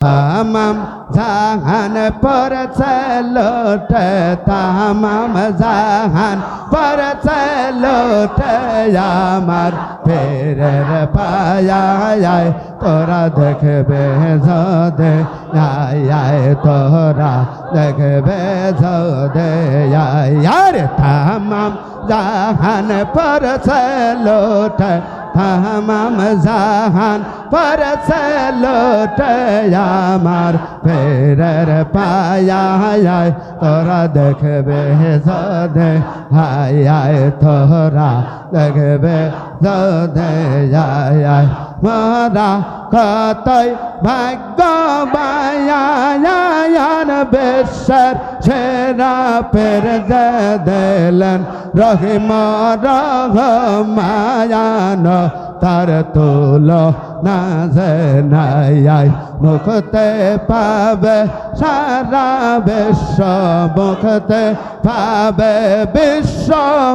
তামাম জাহান পড়ছে লোটে তামাম জাহান পড়ছে লোটে আমার ফেরের পায়ায় তোরা দেখবে যদে আয় তোরা দেখবে যদে আয় তামাম জাহান পড়ছে লোটে তামাম জাহান পড়ছে লোটে আমার ফেরের পায়ায় তোরা দেখবে যদে আয় তোরা দেখবে যদে আয় মরা কতই ভাগ্যবান বিশ্বের সেরা ফের দিলেন রহিম রহমায়ান তার তুলো না নাই মুখতে পাবে সারা বিশ্ব মুখতে পাবে বিশ্ব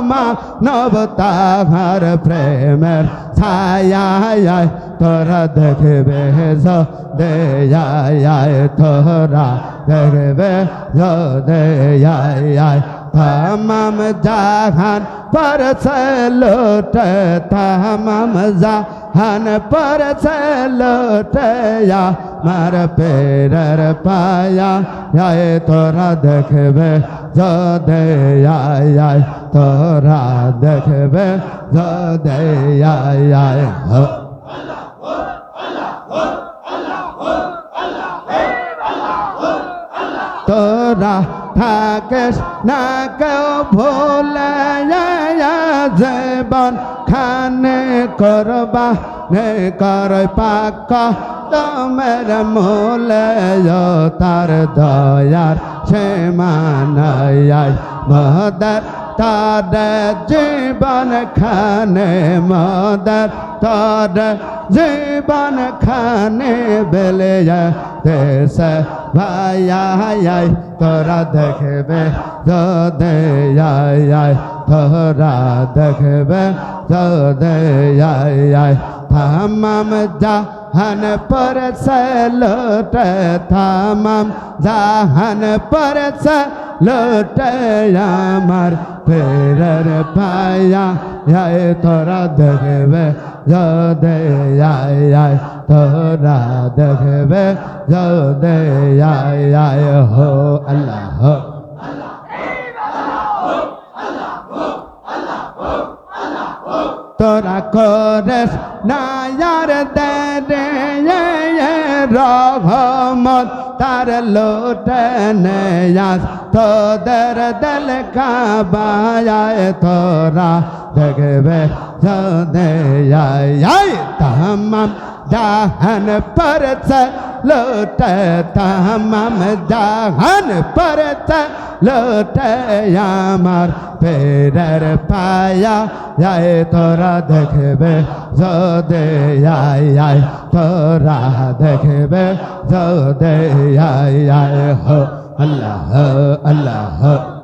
মানব তাহার প্রেমের ছায়ায় তোরা দেখবে যদে আয় তোরা দেখবে যদে আয় তামাম জাহান পড়ছে লোটে তামাম জাহান পড়ছে লোটে আমার পেরের পায়া আয় তোরা দেখবে যদে আয় তোরা দেখবে যদে আয় তোরা থাকিস না কেউ ভুলে জীবন খানে করবা নে কর পাক তোমের মূলে তার দয়ার সে মানায় মদর তার জীবন খানে মদর তার জীবন খানে বেলে দেশ ভাই তোরা দেখবে যদে আয় তোরা দেখবে যদে আয় তামাম জাহান পড়ছে লোটে তামাম জাহান পড়ছে লোটে আমার ফেরের পায়া তোরা দেখবে যদে আয় তোরা দেখবে যদে আয় হো আল্লাহ তোরা করেস নায়ার দে রহমত তার লোটে নেয়াস তোদের দিল কাবায় তোরা দেখবে যদে আয় তামাম জাহান পড়ছে লোটে তামাম জাহান পড়ছে লোটে আমার ফেরের পায়া তোরা দেখবে যদে আয় তোরা দেখবে যদে আয় হো আল্লাহ আল্লাহ